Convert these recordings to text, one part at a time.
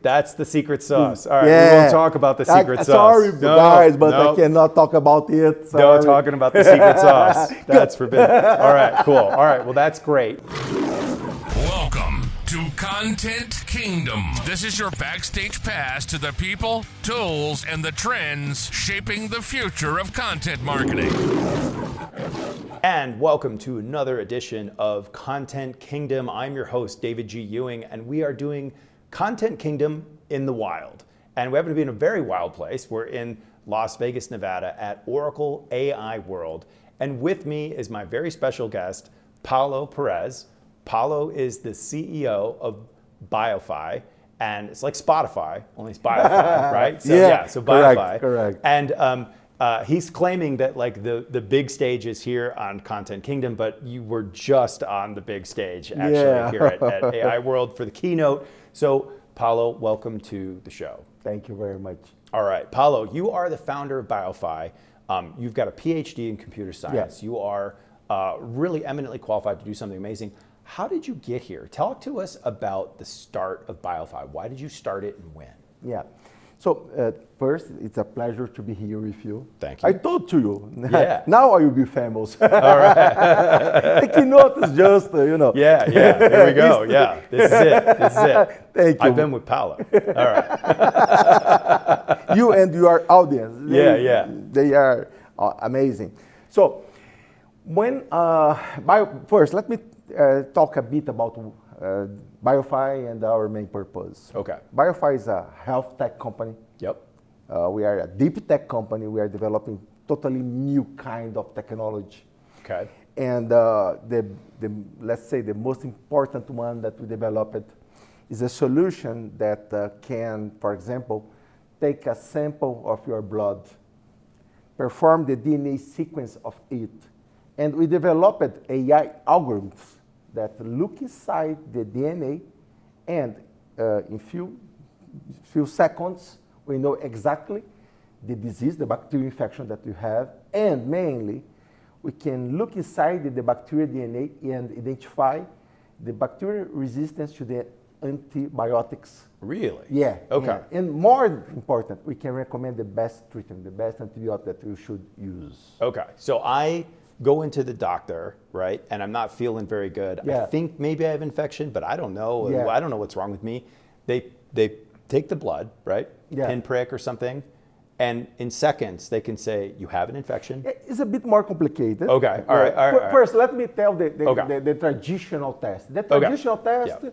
That's the secret sauce. All right, we won't talk about the secret sauce. Sorry, guys, but I cannot talk about it. Sorry. No talking about the secret sauce. That's forbidden. All right, cool. All right, well, that's great. Welcome to Content Kingdom. This is your backstage pass to the people, tools, and the trends shaping the future of content marketing. And welcome to another edition of Content Kingdom. I'm your host, David G. Ewing, and we are doing Content Kingdom in the wild. And we happen to be in a very wild place. We're in Las Vegas, Nevada at Oracle AI World. And with me is my very special guest, Paulo Perez. Paulo is the CEO of BioFi. And it's like Spotify, only it's BioFi, right? So, so BioFi. Correct. And he's claiming that like the big stage is here on Content Kingdom, but you were just on the big stage actually here at AI World for the keynote. So Paulo, welcome to the show. Thank you very much. All right, Paulo, you are the founder of BioFi. You've got a PhD in computer science. You are really eminently qualified to do something amazing. How did you get here? Talk to us about the start of BioFi. Why did you start it and when? Yeah. So first, it's a pleasure to be here with you. Thank you. I told to you. Yeah. Now I will be famous. All right. The keynote is just, Yeah. Here we go. Yeah. This is it. Thank you. I've been with Paulo. All right. You and your audience. They are amazing. So when first, let me talk a bit about BioFi and our main purpose. Okay. BioFi is a health tech company. Yep. We are a deep tech company. We are developing totally new kind of technology. Okay. And let's say the most important one that we developed is a solution that can, for example, take a sample of your blood, perform the DNA sequence of it, and we developed AI algorithms that look inside the DNA, and in few seconds, we know exactly the disease, the bacterial infection that you have, and mainly, we can look inside the bacterial DNA and identify the bacterial resistance to the antibiotics. Really? Yeah. Okay. Yeah. And more important, we can recommend the best treatment, the best antibiotic that you should use. Okay. So I go into the doctor, right, and I'm not feeling very good. Yeah. I think maybe I have infection, but I don't know. Yeah. I don't know what's wrong with me. They take the blood, right, pinprick or something, and in seconds they can say you have an infection. It's a bit more complicated. Okay. All right. First, let me tell the traditional test. The traditional test. Yeah.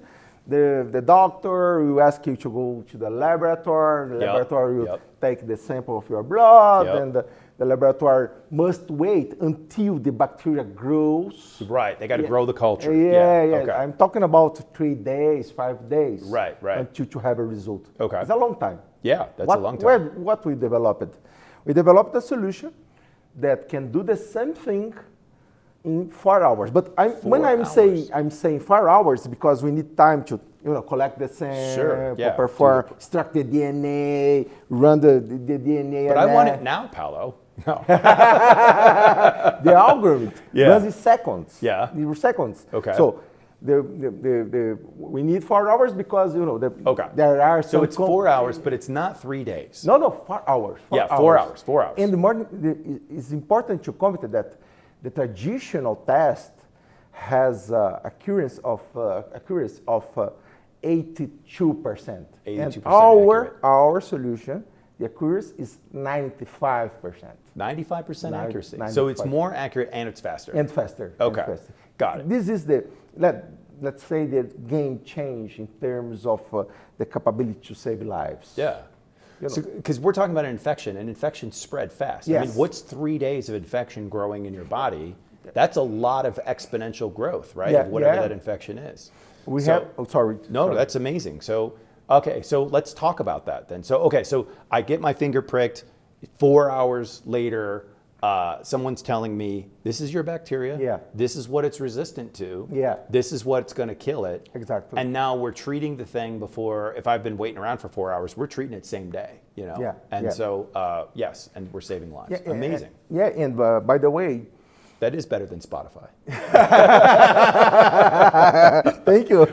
The doctor will ask you to go to the laboratory. The laboratory will take the sample of your blood, and the laboratory must wait until the bacteria grows. Right, they got to grow the culture. Yeah. Okay. I'm talking about 3 days, 5 days. Right. Until to have a result. Okay. It's a long time. Yeah, that's a long time. What we developed? We developed a solution that can do the same thing in 4 hours. But when I'm saying 4 hours because we need time to collect the sample, perform, extract the DNA, run the DNA. But I want it now, Paulo. No. The algorithm runs in seconds. Yeah. In seconds. Okay. So we need 4 hours because there are some. So it's 4 hours, but it's not 3 days. No, 4 hours. 4 hours. 4 hours. And it's important to comment that the traditional test has accuracy of 82%. And our solution, the accuracy is 95%. 95% accuracy. So it's more accurate and it's faster. And faster. Okay. And faster. Got it. This is let's say the game change in terms of the capability to save lives. Yeah. Because we're talking about an infection, and infections spread fast. Yes. I mean, what's 3 days of infection growing in your body? That's a lot of exponential growth, right? Of whatever that infection is. Sorry. That's amazing. So let's talk about that then. So I get my finger pricked. 4 hours later, someone's telling me, this is your bacteria. Yeah. This is what it's resistant to. Yeah. This is what's going to kill it. Exactly. And now we're treating the thing before, if I've been waiting around for 4 hours, we're treating it same day, Yeah. And so, yes, and we're saving lives. Amazing. And by the way, That is better than Spotify. Thank you.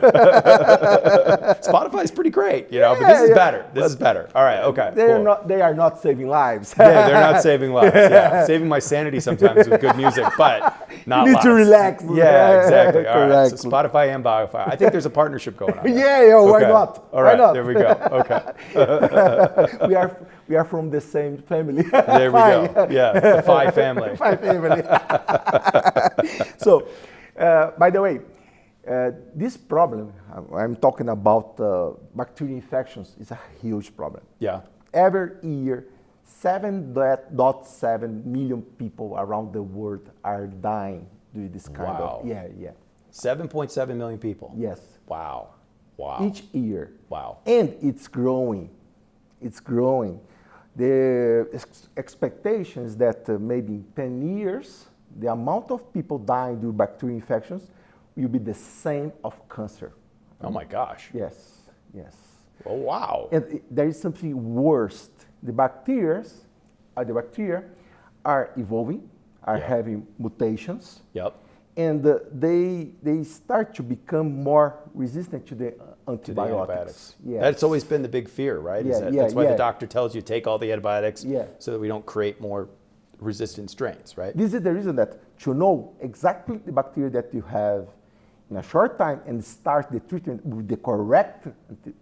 Spotify is pretty great, but this is better. This is better. All right, okay. They are not saving lives. Yeah, they're not saving lives. Yeah, saving my sanity sometimes with good music, but not you need lives. to relax. Yeah, exactly. All right, so Correctly. Spotify and BioFi. I think there's a partnership going on. Yeah, why Okay. not? All right, Why not? there we go. Okay. We are from the same family. There we go. Yeah, the Phi family. Phi family. So, by the way, this problem, I'm talking about bacterial infections, is a huge problem. Yeah. Every year, 7.7 million people around the world are dying due to this kind of. Yeah. 7.7 million people. Yes. Wow. Each year. Wow. And it's growing. It's growing. The expectation is that maybe in 10 years, the amount of people dying due to bacterial infections will be the same of cancer. Oh my gosh. Yes. Oh wow. And there is something worse. The bacteria are evolving, are having mutations. Yep. And they start to become more resistant to the antibiotics. To the antibiotics. Yes. That's always been the big fear, right? That's why the doctor tells you take all the antibiotics so that we don't create more resistant strains, right? This is the reason that to know exactly the bacteria that you have in a short time and start the treatment with the correct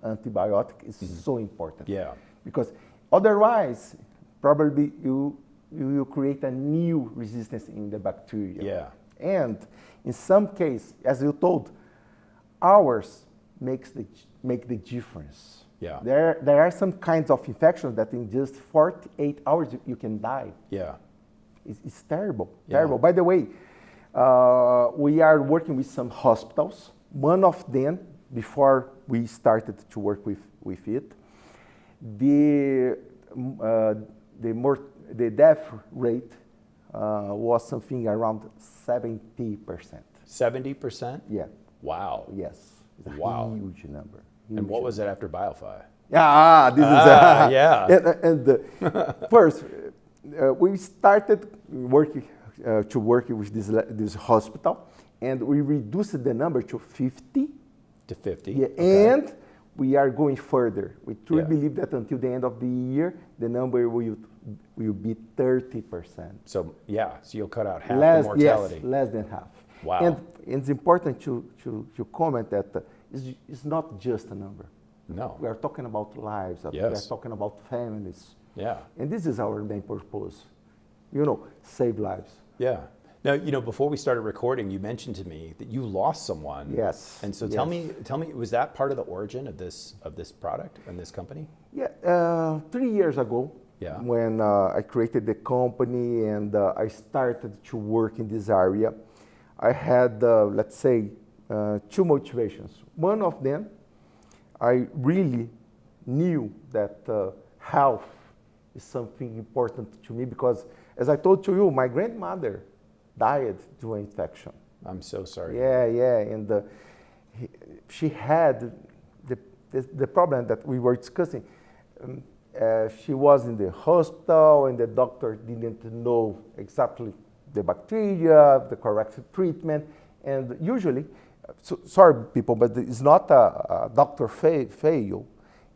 antibiotic is so important. Yeah. Because otherwise, probably you will create a new resistance in the bacteria. Yeah. And in some cases, as you told, hours make the difference. Yeah. There are some kinds of infections that in just 48 hours you can die. Yeah. It's terrible, Yeah. terrible. By the way, we are working with some hospitals. One of them, before we started to work with it, the death rate was something around 70%. 70%? Yeah. Wow. Yes. It's a Wow. huge number. And what was it after BioFi? This is yeah. And first, we started working with this hospital, and we reduced the number to 50. To 50. Yeah, okay. and we are going further. We truly Yeah. believe that until the end of the year, the number will be 30%. So you'll cut out half the mortality. Yes, less than half. Wow. And it's important to comment that it's not just a number. No. We are talking about lives. Yes. We are talking about families. Yeah. And this is our main purpose. Save lives. Yeah. Now, before we started recording, you mentioned to me that you lost someone. Yes. And so tell me, was that part of the origin of this product and this company? Yeah. 3 years ago, Yeah. when I created the company and I started to work in this area, I had, let's say, two motivations. One of them, I really knew that health is something important to me because, as I told to you, my grandmother died due to infection. I'm so sorry. Yeah, and she had the problem that we were discussing. She was in the hospital, and the doctor didn't know exactly the bacteria, the correct treatment, and usually, sorry people, but it's not a doctor fail.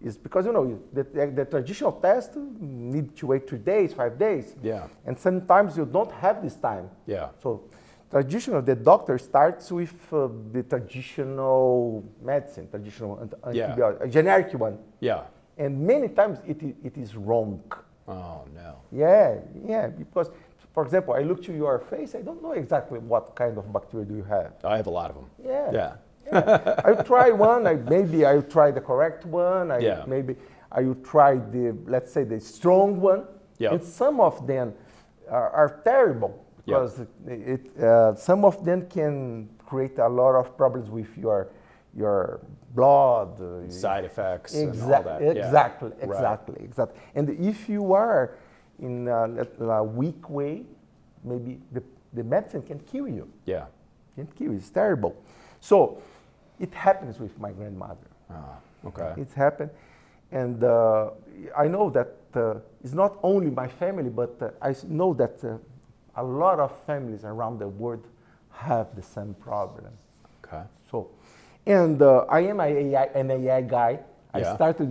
It's because the traditional test need to wait 3 days, 5 days. Yeah. And sometimes you don't have this time. Yeah. So the doctor starts with the traditional medicine, traditional antibiotic, a generic one. Yeah. And many times it is wrong. Oh no. Yeah, because, for example, I look to your face, I don't know exactly what kind of bacteria do you have. I have a lot of them. Yeah. I try one, maybe I try the correct one, maybe I will try let's say the strong one. Yeah. And some of them are terrible because some of them can create a lot of problems with your blood. Side effects and all that. Exactly. Right. And if you are in a weak way, maybe the medicine can kill you. Yeah. Can kill you. It's terrible. So it happens with my grandmother. Okay. It happened. And I know that it's not only my family, but I know that a lot of families around the world have the same problem. Okay. So, and I am an AI guy. I started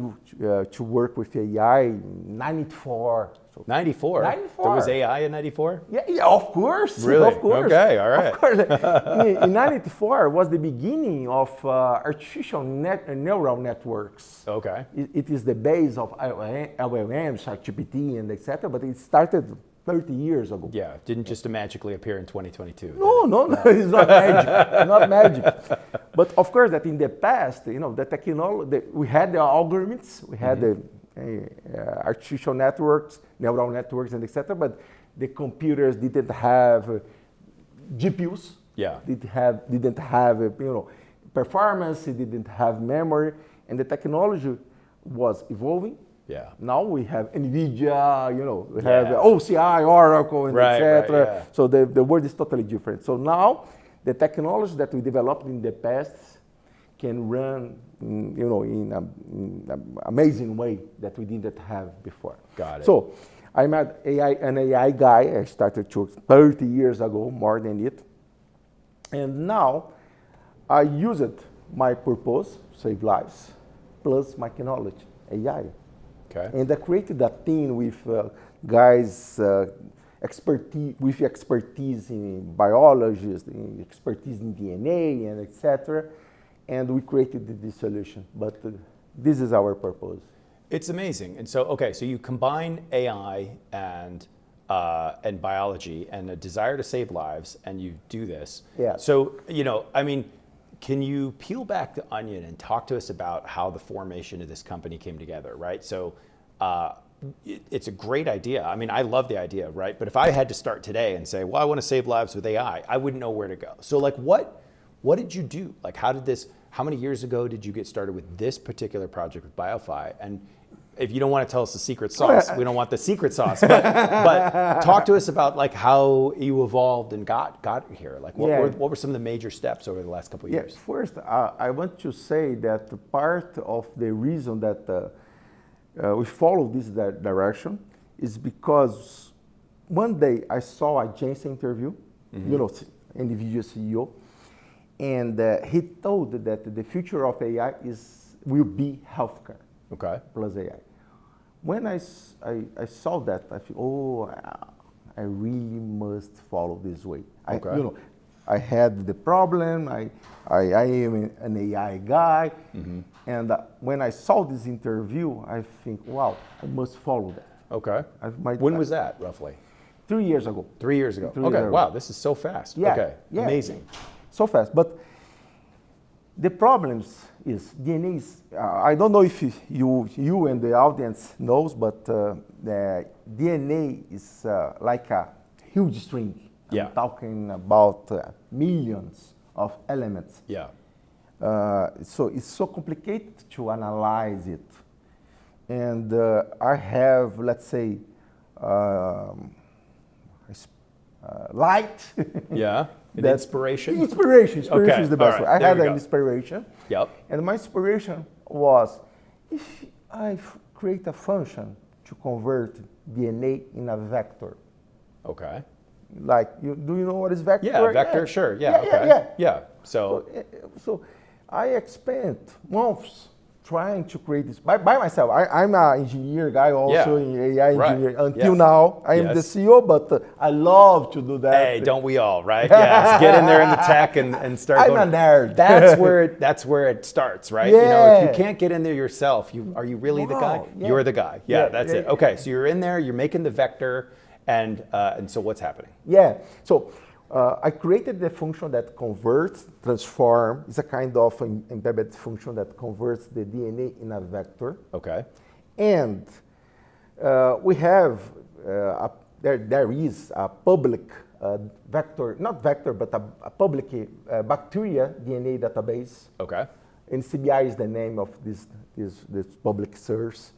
to work with AI in 94. So 94? 94. There was AI in 94? Yeah, of course. Really? Of course. Okay, all right. Of course. In 94 was the beginning of artificial neural networks. Okay. It is the base of LLMs, ChatGPT, and etc. But it started 30 years ago. Yeah, didn't just magically appear in 2022. No, it's not magic, not magic. But of course, that in the past, the technology, we had the algorithms, we had the artificial networks, neural networks, and etc. But the computers didn't have GPUs. Yeah. Didn't have performance. It didn't have memory, and the technology was evolving. Yeah. Now we have NVIDIA, we have OCI, Oracle, and etc. Right, yeah. So the world is totally different. So now the technology that we developed in the past can run, in an amazing way that we didn't have before. Got it. So I'm an AI guy. I started 30 years ago, more than it. And now I used my purpose, save lives, plus my knowledge, AI. Okay. And I created a team with guys expertise in biologists, expertise in DNA, and etc. And we created this solution. But this is our purpose. It's amazing. And so, okay, so you combine AI and biology and a desire to save lives, and you do this. Yeah. So, can you peel back the onion and talk to us about how the formation of this company came together, right? So it's a great idea. I love the idea, right? But if I had to start today and say, well, I want to save lives with AI, I wouldn't know where to go. So what did you do? How many years ago did you get started with this particular project with BioFi? And if you don't want to tell us the secret sauce, we don't want the secret sauce, but talk to us about how you evolved and got here. What were some of the major steps over the last couple of years? First, I want to say that part of the reason that we follow this direction is because one day I saw a Jensen interview, individual CEO, and he told that the future of AI will be healthcare. Okay. Plus AI. When I saw that, I feel, I really must follow this way. Okay. I had the problem. I am an AI guy, and when I saw this interview, I think, wow, I must follow that. Okay. When was that, roughly? 3 years ago. 3 years ago. Okay. Wow, this is so fast. Yeah. Okay. Yeah. Amazing. So fast, but the problems is DNA is, I don't know if you and the audience knows, but the DNA is like a huge string. Yeah. I'm talking about millions of elements. Yeah. So it's so complicated to analyze it. And I have, let's say, light. Yeah. Inspiration? Inspiration is the best word. I had an inspiration. Yep. And my inspiration was, if I create a function to convert DNA in a vector. Okay. Do you know what is vector? Yeah, vector, sure. Yeah, okay. So I spent months trying to create this by myself. I'm an engineer guy also, in AI engineer. Until now, I am the CEO, but I love to do that. Hey, don't we all, right? Yes, get in there in the tech and start I'm going. a nerd. That's where it starts, right? Yeah. If you can't get in there yourself, are you really the guy? Yeah. You're the guy. Yeah, that's it. Okay, so you're in there, you're making the vector, and so what's happening? Yeah, so I created the function that converts, transform. It's a kind of embedded function that converts the DNA in a vector. Okay. And we have, there is a public vector, not vector, but a public bacteria DNA database. Okay. And CBI is the name of this public source,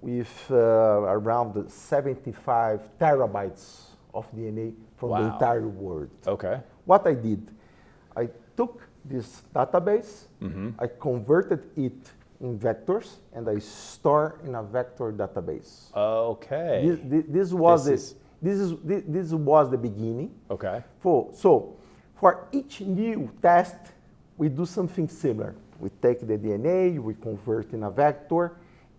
with around 75 terabytes of DNA from the entire world. Okay. What I did, I took this database, I converted it in vectors, and I store in a vector database. Okay. This was it. this was the beginning. Okay. So for each new test, we do something similar. We take the DNA, we convert in a vector,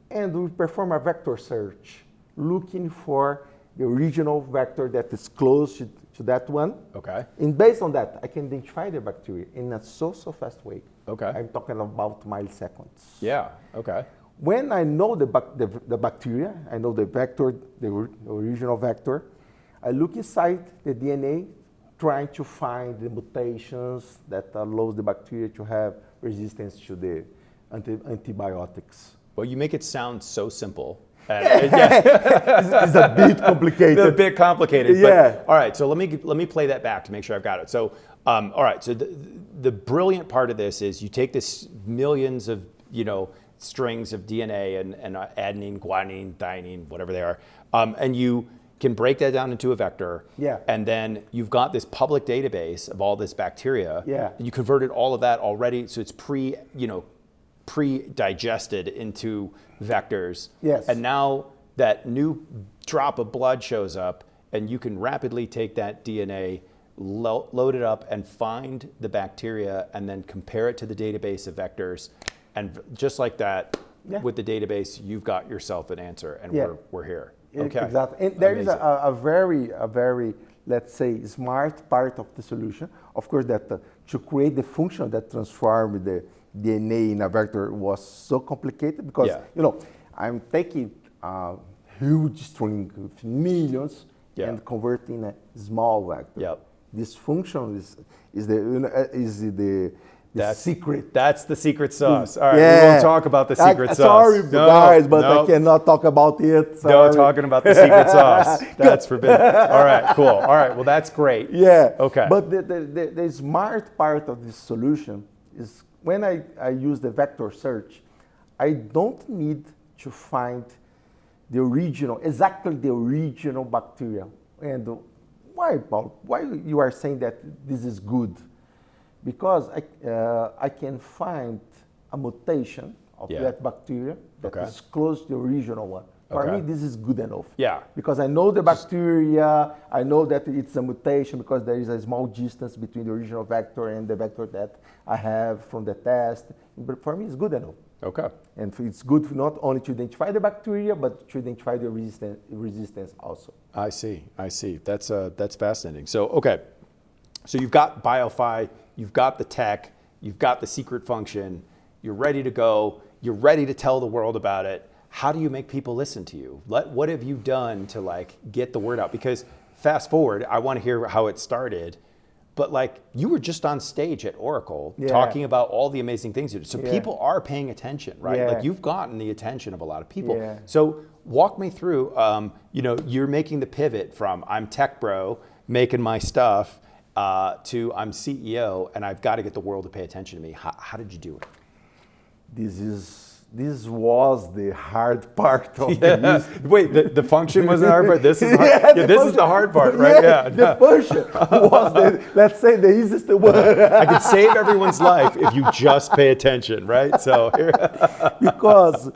and we perform a vector search, looking for the original vector that is close to that one. Okay. And based on that, I can identify the bacteria in a so fast way. Okay. I'm talking about milliseconds. Yeah. Okay. When I know the bacteria, I know the vector, the original vector, I look inside the DNA, trying to find the mutations that allows the bacteria to have resistance to the antibiotics. Well, you make it sound so simple. It's a bit complicated. A bit complicated. Yeah. But, all right. So let me play that back to make sure I've got it. So, all right. So the brilliant part of this is you take this millions of strings of DNA and adenine, guanine, thymine, whatever they are, and you can break that down into a vector. Yeah. And then you've got this public database of all this bacteria. Yeah. And you converted all of that already, so it's pre-digested into vectors. Yes. And now that new drop of blood shows up, and you can rapidly take that DNA, load it up, and find the bacteria, and then compare it to the database of vectors. And just like that, with the database, you've got yourself an answer, and we're here. Okay. Exactly. And there is a very, let's say, smart part of the solution. Of course, that to create the function that transformed the DNA in a vector was so complicated because, I'm taking a huge string with millions and converting a small vector. Yep. This function is the secret. That's the secret sauce. All right, we won't talk about the secret sauce. Sorry, guys, but I cannot talk about it. Sorry. No talking about the secret sauce. That's forbidden. All right, cool. All right, well, that's great. Yeah. Okay. But the smart part of this solution is when I use the vector search, I don't need to find exactly the original bacteria. And why, Paulo? Why you are saying that this is good? Because I can find a mutation of that bacteria that is close to the original one. For me, this is good enough. Yeah. Because I know the bacteria, I know that it's a mutation because there is a small distance between the original vector and the vector that I have from the test. But for me, it's good enough. Okay. And it's good not only to identify the bacteria, but to identify the resistance also. I see. That's fascinating. So, okay. So you've got BioFi, you've got the tech, you've got the secret function, you're ready to go, you're ready to tell the world about it. How do you make people listen to you? What have you done to get the word out? Because fast forward, I want to hear how it started, but you were just on stage at Oracle talking about all the amazing things you did. So people are paying attention, right? Yeah. You've gotten the attention of a lot of people. Yeah. So walk me through, you're making the pivot from I'm tech bro, making my stuff, to I'm CEO and I've got to get the world to pay attention to me. How did you do it? This was the hard part of this. Wait, the function was the hard part? This is hard. This is the hard part, right? Yeah. The function was let's say the easiest one. I could save everyone's life if you just pay attention, right? So because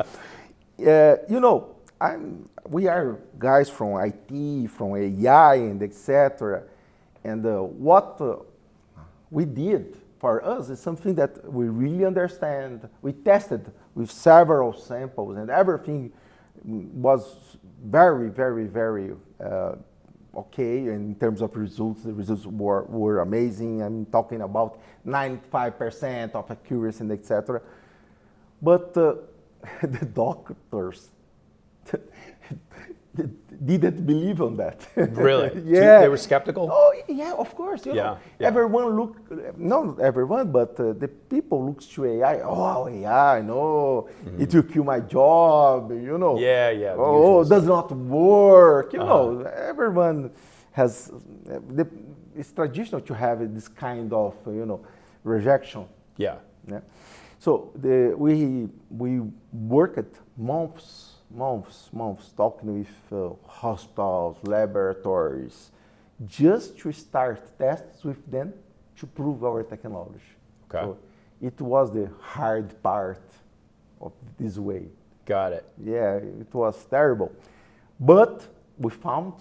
we are guys from IT, from AI, and etc. And what we did for us is something that we really understand. We tested with several samples, and everything was very, very, very okay in terms of results. The results were amazing. I'm talking about 95% of accuracy and etc. But the doctors didn't believe on that. Really? Yeah. They were skeptical? Oh, yeah, of course. Everyone not everyone, but the people looks to AI. Oh, AI, no, it will kill my job, Yeah. Oh, it does not work. Everyone has, it's traditional to have this kind of, rejection. Yeah. So we worked months talking with hospitals, laboratories, just to start tests with them to prove our technology. Okay. So it was the hard part of this way. Got it. Yeah, it was terrible. But we found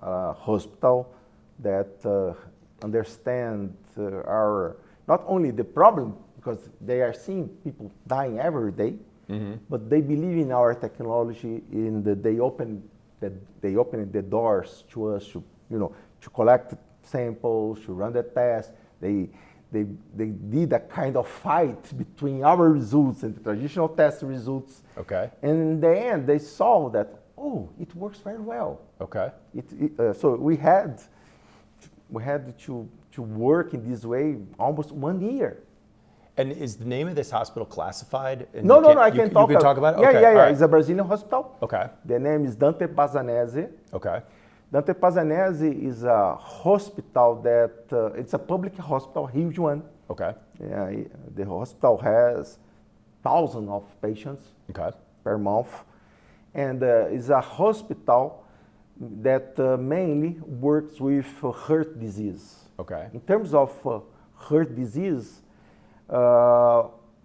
hospital that understand our, not only the problem, because they are seeing people dying every day, but they believe in our technology, in that they open the doors to us to, to collect samples, to run the tests. They did a kind of fight between our results and the traditional test results. Okay. And in the end, they saw that, oh, it works very well. Okay. So we had to work in this way almost 1 year. And is the name of this hospital classified? And No, I can talk. You can talk about it? Yeah, Okay. yeah. Right. It's a Brazilian hospital. Okay. The name is Dante Pazzanese. Okay. Dante Pazzanese is a hospital that, it's a public hospital, huge one. Okay. Yeah, the hospital has thousands of patients per month. And it's a hospital that mainly works with heart disease. Okay. In terms of heart disease,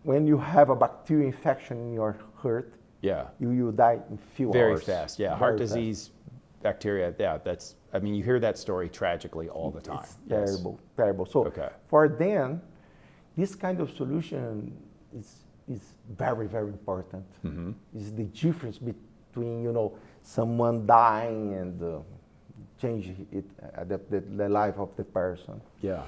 when you have a bacterial infection in your heart, you will die in few hours. Very fast, yeah. Heart Very disease, bacteria, yeah, that's, I mean, you hear that story tragically all the time. It's terrible, terrible. So for them, this kind of solution is very, very important. It's the difference between, someone dying and change the life of the person. Yeah.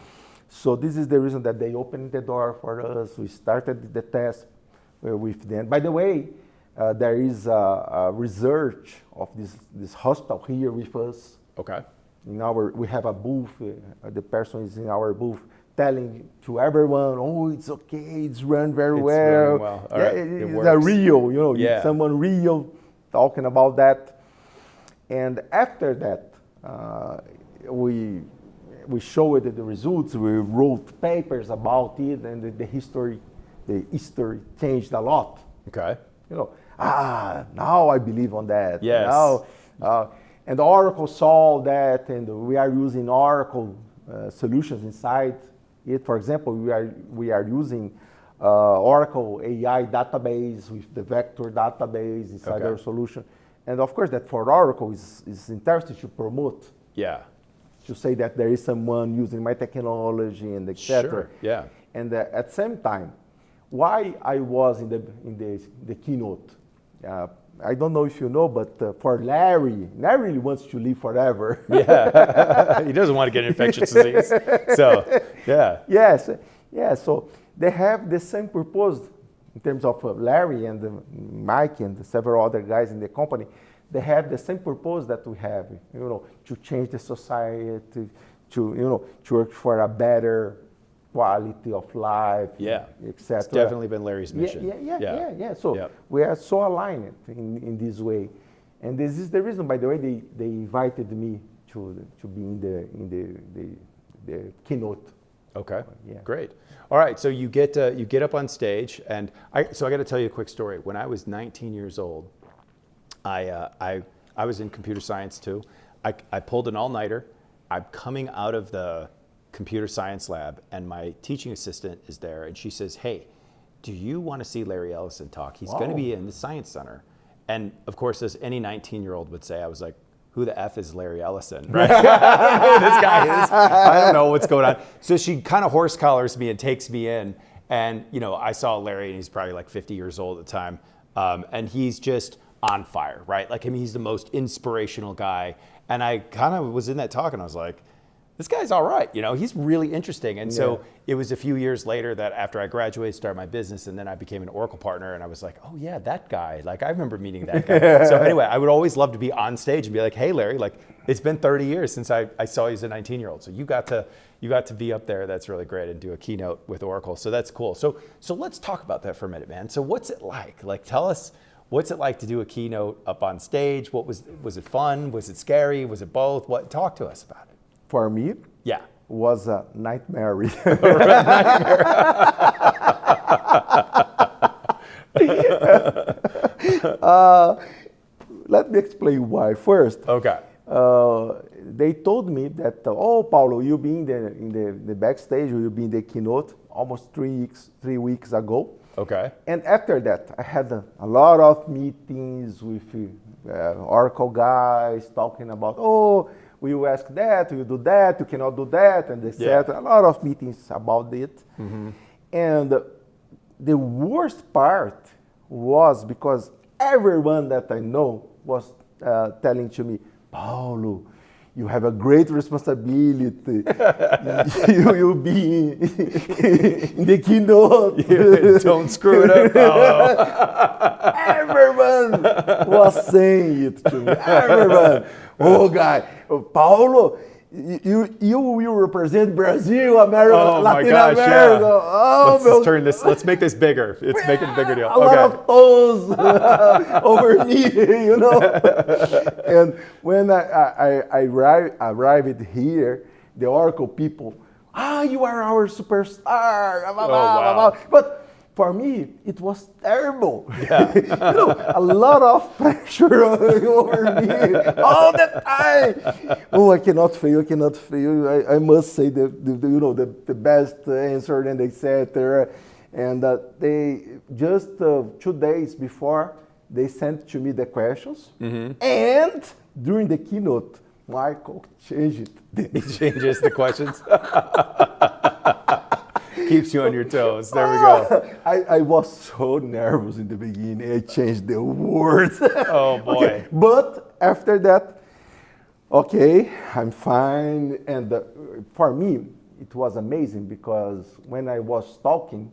So this is the reason that they opened the door for us. We started the test with them. By the way, there is a research of this hospital here with us. Okay. We have a booth. The person is in our booth telling to everyone, "Oh, it's okay. It's run very well. Running well. All right. It It's works. a real, someone real talking about that." And after that, we showed the results. We wrote papers about it, and the history changed a lot. Okay. Now I believe on that. Yes. Now, and Oracle saw that, and we are using Oracle solutions inside it. For example, we are using Oracle AI database with the vector database inside our solution. And of course, that for Oracle is interesting to promote. Yeah. To say that there is someone using my technology and etc. Sure. Yeah. And at the same time, why I was in the keynote. I don't know if you know, but for Larry really wants to live forever. Yeah, he doesn't want to get infectious disease. So, yeah. Yes, yeah. So they have the same purpose in terms of Larry and Mike and several other guys in the company. They have the same purpose that we have, to change the society, to work for a better quality of life, etc. It's definitely been Larry's mission. Yeah. So we are so aligned in this way, and this is the reason, by the way, they invited me to be in the keynote. Okay, great. All right, so you get up on stage, and I got to tell you a quick story. When I was 19 years old, I was in computer science too. I pulled an all-nighter. I'm coming out of the computer science lab, and my teaching assistant is there, and she says, "Hey, do you want to see Larry Ellison talk? He's going to be in the Science Center." And of course, as any 19-year-old would say, I was like, "Who the F is Larry Ellison?" Right? I don't know who this guy is. I don't know what's going on. So she kind of horse collars me and takes me in, and I saw Larry, and he's probably like 50 years old at the time, and he's just on fire, right? Like, I mean, he's the most inspirational guy. And I kind of was in that talk, and I was like, this guy's all right, he's really interesting. And so it was a few years later that after I graduated, started my business, and then I became an Oracle partner, and I was like, oh yeah, that guy. Like, I remember meeting that guy. So anyway, I would always love to be on stage and be like, hey Larry, like, it's been 30 years since I saw you as a 19-year-old. So you got to be up there. That's really great, and do a keynote with Oracle. So that's cool. So let's talk about that for a minute, man. So what's it like? Like, tell us, what's it like to do a keynote up on stage? What was it fun? Was it scary? Was it both? Talk to us about it. For me, was a nightmare. Let me explain why first. Okay. They told me that, oh, Paulo, you'll be in the backstage, or you'll be in the keynote almost 3 weeks ago. Okay. And after that, I had a lot of meetings with Oracle guys talking about, we will ask that, you do that, you cannot do that, and etc. A lot of meetings about it. And the worst part was because everyone that I know was telling to me, Paulo, you have a great responsibility. You will be in the keynote. Don't screw it up, Paulo. Everyone was saying it to me. Everyone. Oh, guy, Paulo, you will represent Brazil, America, Latin America. Yeah. Oh, let's make this bigger. Let's make it a bigger deal. A lot of toes over me, you know. And when I arrived here, the Oracle people, you are our superstar. Blah, blah, blah. But for me, it was terrible. Yeah. You know, a lot of pressure over me all the time. Oh, I cannot fail. I must say the best answer, and etc. And they just 2 days before they sent to me the questions, and during the keynote, Michael changed it. He changes the questions. Keeps you on your toes. There we go. I was so nervous in the beginning. I changed the words. Oh, boy. Okay. But after that, okay, I'm fine. And for me, it was amazing because when I was talking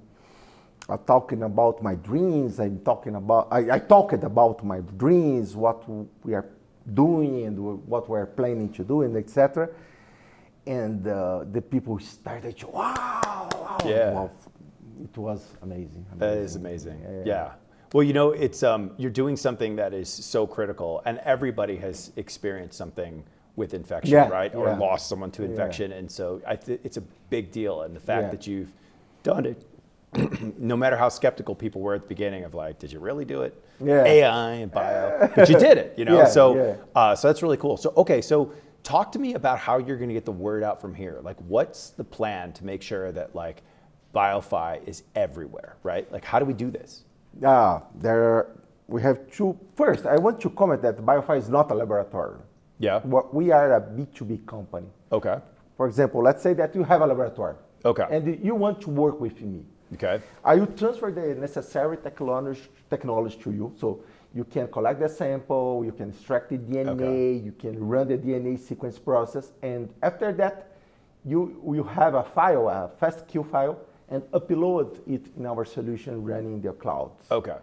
about my dreams, I talked about my dreams, what we are doing and what we are planning to do, and etc. And the people started to, wow. Yeah. Wow. It was amazing. That is amazing. Yeah. Well, you know, it's you're doing something that is so critical, and everybody has experienced something with infection, right? Or lost someone to infection, and so it's a big deal. And the fact that you've done it, no matter how skeptical people were at the beginning of like, did you really do it? AI and bio, but you did it, you know. So that's really cool. So so talk to me about how you're going to get the word out from here. Like, what's the plan to make sure that like BioFi is everywhere, right? Like, how do we do this? We have two. First, I want to comment that BioFi is not a laboratory. Yeah. We are a B2B company. Okay. For example, let's say that you have a laboratory. Okay. And you want to work with me. Okay. I will transfer the necessary technology to you. So you can collect the sample, you can extract the DNA, you can run the DNA sequence process, and after that, you will have a file, a FASTQ file, and upload it in our solution running in the cloud. Okay.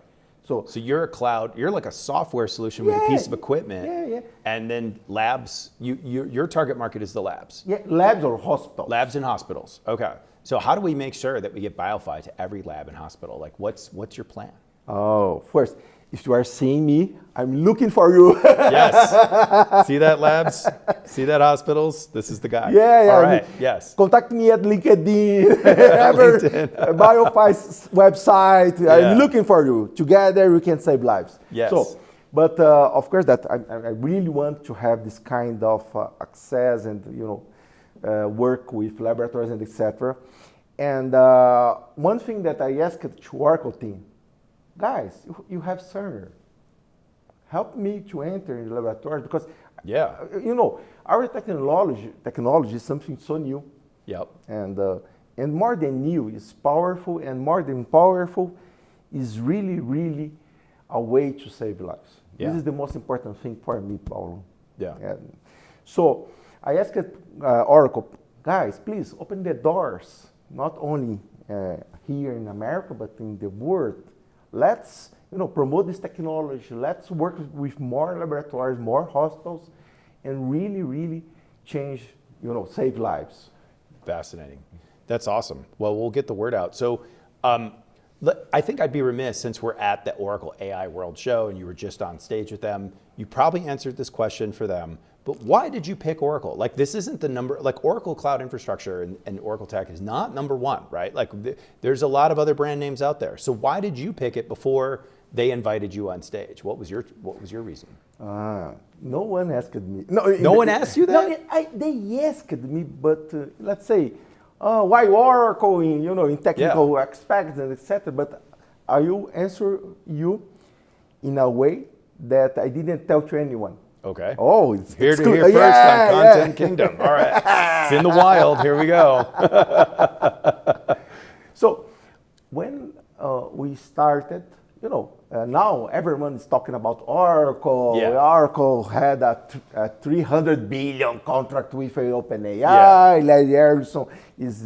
So you're a cloud, you're like a software solution with a piece of equipment. And then labs, your target market is the labs. Yeah, labs or hospitals. Labs and hospitals. Okay. So how do we make sure that we get BioFi to every lab and hospital? Like, what's your plan? Oh, first, if you are seeing me, I'm looking for you. Yes. See that, labs? See that, hospitals? This is the guy. Yeah. All right. Yes. Contact me at LinkedIn, BioFi's website. Yeah. I'm looking for you. Together, we can save lives. Yes. So, but of course, that I really want to have this kind of access and work with laboratories and etc. And one thing that I asked to Oracle team, guys, you have Cerner. Help me to enter in the laboratory because, our technology is something so new. Yep. And more than new, it's powerful, and more than powerful is really, really a way to save lives. Yeah. This is the most important thing for me, Paulo. Yeah. And so I asked Oracle, guys, please open the doors, not only here in America, but in the world. Let's promote this technology. Let's work with more laboratories, more hospitals, and really, really change, save lives. Fascinating. That's awesome. Well, we'll get the word out. So I think I'd be remiss, since we're at the Oracle AI World Show and you were just on stage with them, you probably answered this question for them, but why did you pick Oracle? Like, this isn't the number, like Oracle Cloud Infrastructure and Oracle Tech is not number one, right? Like there's a lot of other brand names out there. So why did you pick it before they invited you on stage? What was your reason? No one asked me. No one asked you that? No, they asked me, but let's say, why Oracle in technical aspects and etc. But I will answer you in a way that I didn't tell to anyone. Okay. Oh, it's Here to hear first on Content Kingdom. All right. It's in the wild. Here we go. So when we started, now everyone is talking about Oracle. Yeah. Oracle had a 300 billion contract with OpenAI. Larry Ellison is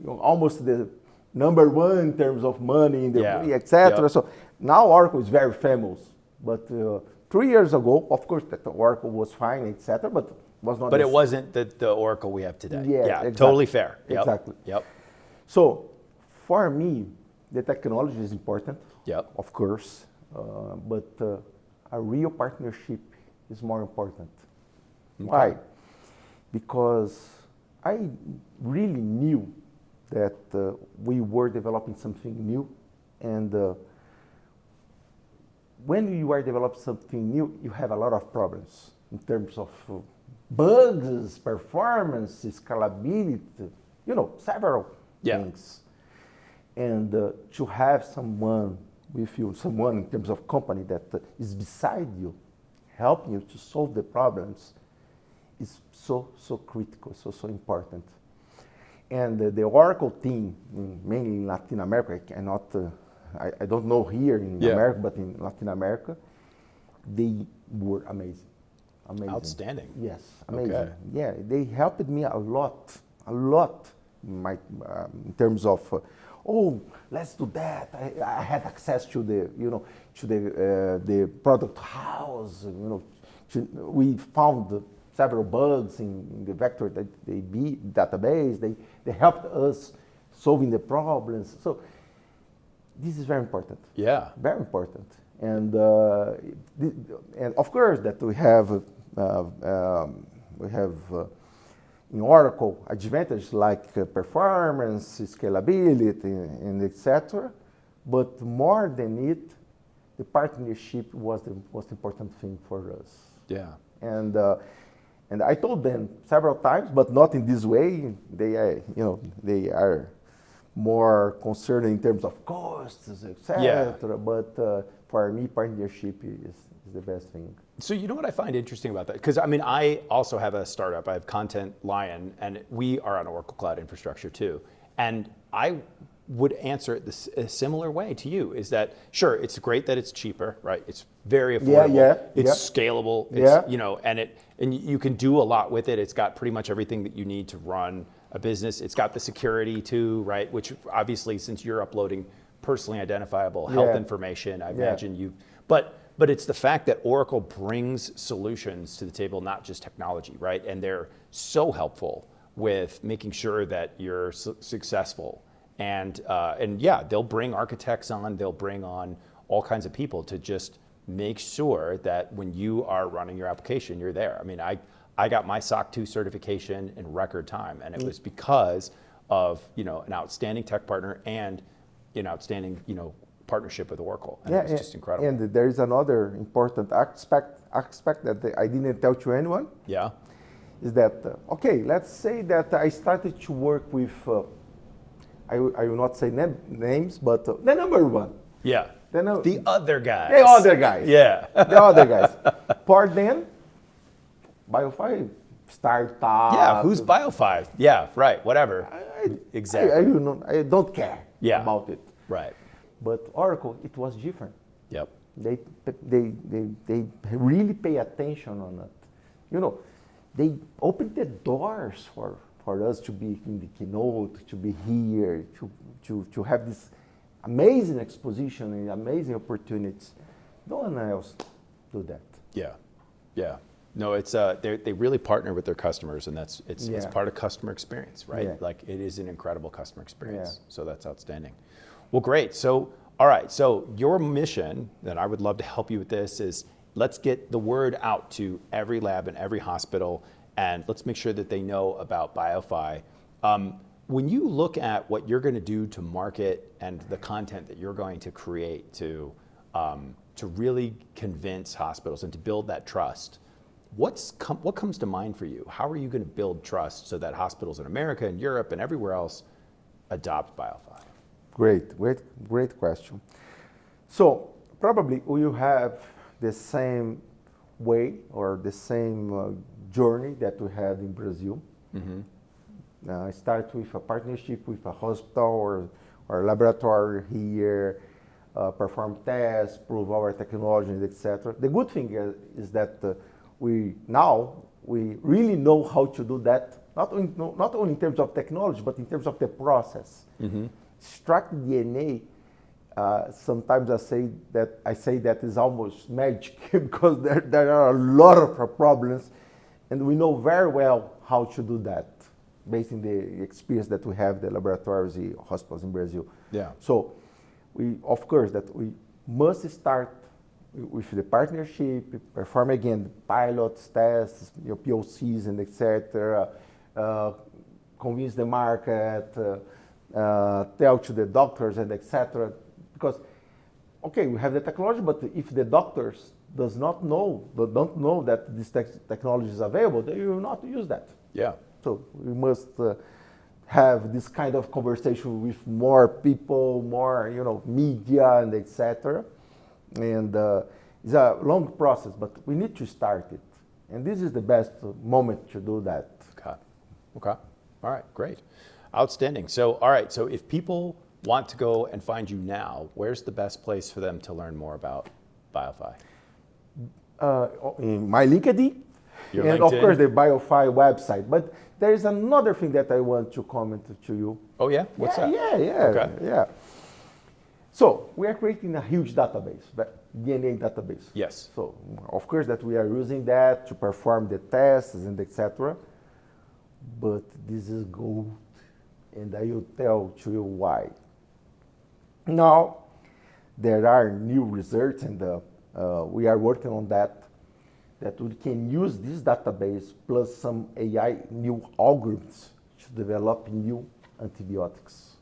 almost the number one in terms of money in the etc. Yep. So now Oracle is very famous. But 3 years ago, of course, that Oracle was fine, etc. But was not. But it wasn't the Oracle we have today. Yeah, exactly. Totally fair. Yep. Exactly. Yep. So for me, the technology is important. Yep. Of course, but a real partnership is more important. Okay. Why? Because I really knew that we were developing something new, and when you are developing something new, you have a lot of problems in terms of bugs, performance, scalability, several things. And to have someone with you, someone in terms of company that is beside you, helping you to solve the problems, is so critical, so important. And the Oracle team, mainly in Latin America, I don't know here in America, but in Latin America, they were amazing. Outstanding. Yes, amazing. Okay. Yeah, they helped me a lot, in terms of, let's do that. I had access to the product house. We found several bugs in the vector database. They helped us solving the problems. So this is very important. Yeah. Very important. And of course that we have in Oracle advantages like performance, scalability, and etc. But more than it, the partnership was the most important thing for us. Yeah. And I told them several times, but not in this way. They are more concerned in terms of costs, etc. Yeah. But for me, partnership is the best thing. So you know what I find interesting about that? Because I also have a startup. I have Content Lion, and we are on Oracle Cloud Infrastructure too. And I would answer it a similar way to you, is that, sure, it's great that it's cheaper, right? It's very affordable. It's scalable. It's, and you can do a lot with it. It's got pretty much everything that you need to run a business. It's got the security too, right? Which obviously, since you're uploading personally identifiable health information, I imagine you, but it's the fact that Oracle brings solutions to the table, not just technology, right? And they're so helpful with making sure that you're successful. And they'll bring architects on, they'll bring on all kinds of people to just make sure that when you are running your application, you're there. I mean, I got my SOC 2 certification in record time, and it was because of an outstanding tech partner and an outstanding partnership with Oracle. And it was just incredible. And there is another important aspect that I didn't tell to anyone. Yeah. Is that, let's say that I started to work with, I will not say names, but the number one. Yeah. The other guys. The other guys. Yeah. The other guys. For them, BioFi startup. Yeah, who's BioFi? Yeah, right, whatever. Exactly. I don't care about it. Right. But Oracle, it was different. Yep. They really pay attention on it. They opened the doors for us to be in the keynote, to be here, to have this amazing exposition and amazing opportunities. No one else do that. Yeah. No, it's they really partner with their customers, and it's part of customer experience, right? Yeah. Like, it is an incredible customer experience. So that's outstanding. Well, great. So, all right. So your mission, and I would love to help you with this, is let's get the word out to every lab and every hospital, and let's make sure that they know about BioFi. When you look at what you're going to do to market and the content that you're going to create to really convince hospitals and to build that trust, what comes to mind for you? How are you going to build trust so that hospitals in America and Europe and everywhere else adopt BioFi? Great question. So probably we have the same way or the same journey that we had in Brazil. Start with a partnership with a hospital or laboratory here, perform tests, prove our technology, etc. The good thing is that we really know how to do that, not only in terms of technology, but in terms of the process. Extract DNA, sometimes I say that is almost magic because there are a lot of problems, and we know very well how to do that based on the experience that we have, the laboratories, the hospitals in Brazil. Yeah. So of course, that we must start with the partnership, perform again pilots, tests, POCs, and etc. Convince the market, tell to the doctors, and etc. Because, okay, we have the technology, but if the doctors don't know that this technology is available, they will not use that. Yeah. So we must have this kind of conversation with more people, more media, and etc. And it's a long process, but we need to start it. And this is the best moment to do that. Okay. All right, great. Outstanding. So, all right, so if people want to go and find you now, where's the best place for them to learn more about BioFi? In my LinkedIn, Your and LinkedIn? of course the BioFi website. But there is another thing that I want to comment to you. Oh yeah? What's that? Yeah. So we are creating a huge database, DNA database. Yes. So of course that we are using that to perform the tests and etc. But this is gold, and I will tell to you why. Now there are new research, and we are working on that we can use this database plus some AI new algorithms to develop new antibiotics.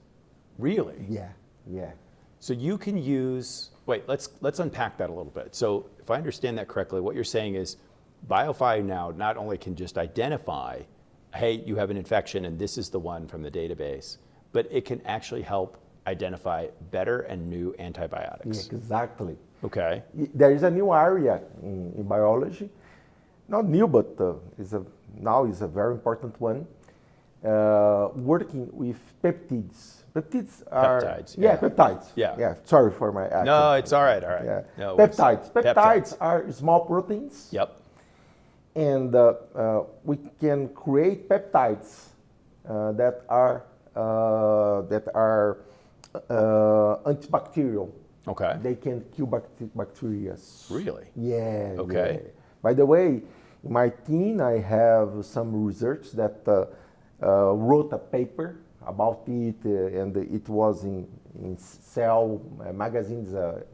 Really? Yeah. So you can use, wait, let's unpack that a little bit. So if I understand that correctly, what you're saying is BioFi now not only can just identify, hey, you have an infection and this is the one from the database, but it can actually help identify better and new antibiotics. Yeah, exactly. Okay. There is a new area in biology, not new, but now is a very important one, working with peptides. Peptides are... Peptides. Yeah, peptides. Yeah. Sorry for my accent. No, it's all right. Yeah. No, Peptides are small proteins. Yep. And we can create peptides that are antibacterial. Okay. They can kill bacteria. Really? Yeah. Okay. Yeah. By the way, in my team, I have some research that wrote a paper about it, and it was in Cell magazines, a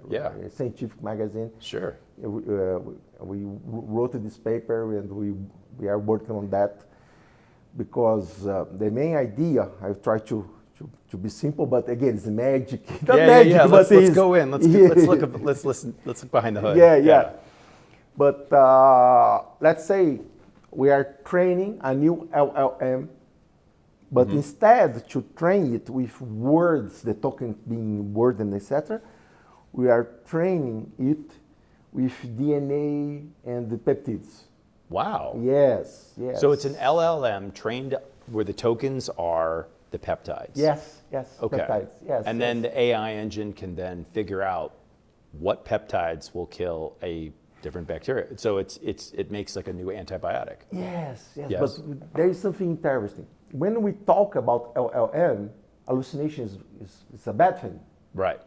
scientific magazine. Sure. We wrote this paper, and we are working on that because the main idea, I've tried to be simple, but again, it's magic. Yeah. Let's go in. Let's look behind the hood. Yeah. But let's say we are training a new LLM, but instead to train it with words, the token being word and etc., we are training it with DNA and the peptides. Wow. Yes. So it's an LLM trained where the tokens are the peptides. Yes. Okay. Peptides. Yes. And then the AI engine can then figure out what peptides will kill a different bacteria. So it makes like a new antibiotic. Yes. But there is something interesting. When we talk about LLM, hallucination is a bad thing. Right.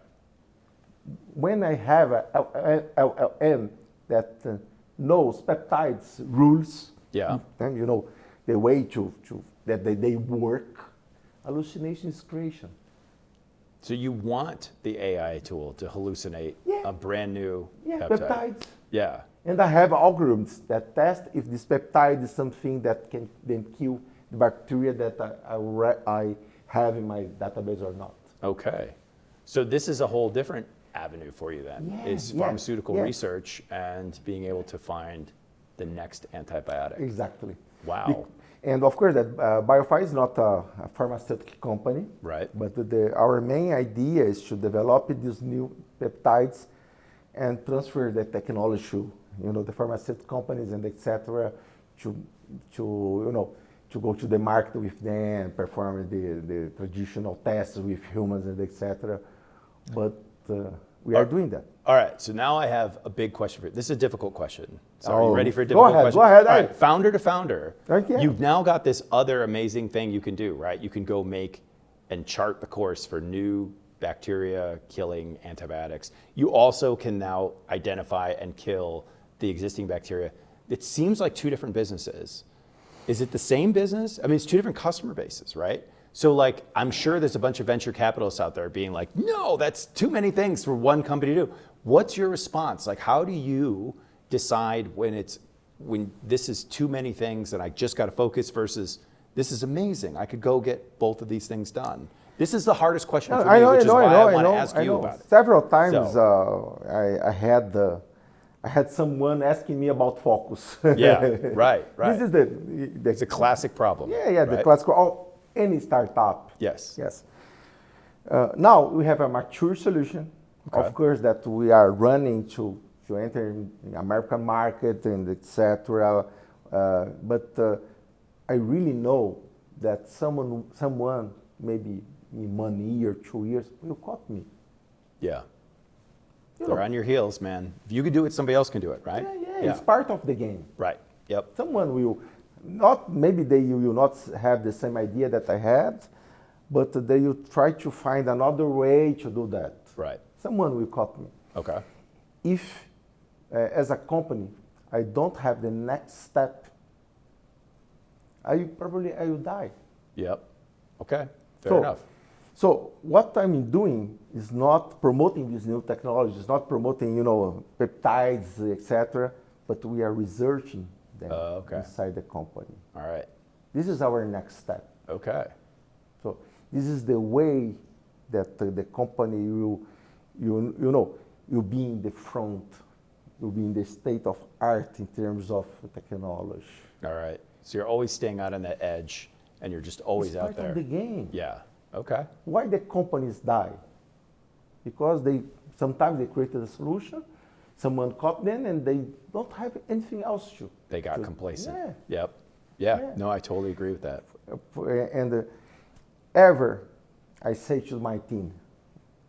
When I have a LLM that knows peptides rules, and the way that they work, hallucination is creation. So you want the AI tool to hallucinate a brand new peptides. Yeah. And I have algorithms that test if this peptide is something that can then kill the bacteria that I have in my database or not. Okay. So this is a whole different avenue for you then, is pharmaceutical research and being able to find the next antibiotic. Exactly. Wow. And of course, that BioFi is not a pharmaceutical company. Right. But our main idea is to develop these new peptides and transfer the technology the pharmaceutical companies and etc. To go to the market with them, perform the traditional tests with humans and etc. But we are doing that. All right, so now I have a big question for you. This is a difficult question. So are Oh, you ready for a difficult question? Go ahead. All right, founder to founder. Okay. You've now got this other amazing thing you can do, right? You can go make and chart the course for new bacteria killing antibiotics. You also can now identify and kill the existing bacteria. It seems like two different businesses. Is it the same business? I mean, it's two different customer bases, right? So like, I'm sure there's a bunch of venture capitalists out there being like, no, that's too many things for one company to do. What's your response? Like, how do you decide when this is too many things and I just got to focus versus this is amazing, I could go get both of these things done? This is the hardest question for me, which is why I want to ask you about it. Several times I had someone asking me about focus. Yeah, right. This is it's a classic problem. Yeah, the classic of any startup. Yes. Now we have a mature solution, of course, that we are running to enter in the American market and etc. But I really know that someone maybe in 1 year, 2 years will copy me. Yeah. They're on your heels, man. If you can do it, somebody else can do it, right? Yeah. It's part of the game. Right. Yep. Someone will not, maybe they will not have the same idea that I had, but they will try to find another way to do that. Right. Someone will copy me. Okay. If, as a company, I don't have the next step, I will die. Yep. Okay. Fair enough. So what I'm doing is not promoting these new technologies, not promoting, peptides, etc., but we are researching them inside the company. All right. This is our next step. Okay. So this is the way that the company will be in the front, will be in the state of art in terms of technology. All right. So you're always staying out on that edge, and you're just always out there. It's part of the game. Yeah. Okay. Why the companies die? Because sometimes they created a solution, someone caught them, and they don't have anything else to. They got complacent. Yeah. Yep. Yeah. No, I totally agree with that. And I say to my team,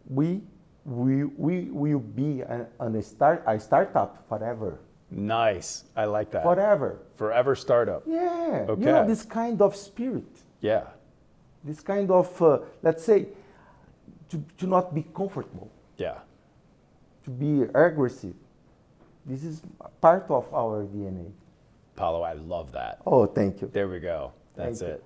we will be a startup forever. Nice. I like that. Forever. Forever startup. Yeah. Okay. This kind of spirit. Yeah. This kind of, let's say, to not be comfortable. Yeah. To be aggressive. This is part of our DNA. Paulo, I love that. Oh, thank you. There we go. That's it.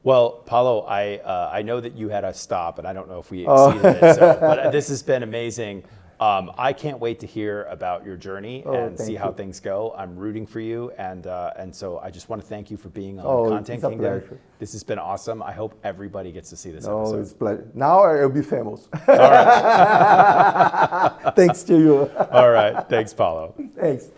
Well, Paulo, I know that you had to stop, and I don't know if we exceeded it, but this has been amazing. I can't wait to hear about your journey and see how things go. I'm rooting for you, and so I just want to thank you for being on Content Kingdom. Pleasure. This has been awesome. I hope everybody gets to see this episode. episode. It's a pleasure. Now I'll be famous. All right. Thanks to you. All right. Thanks, Paulo. Thanks.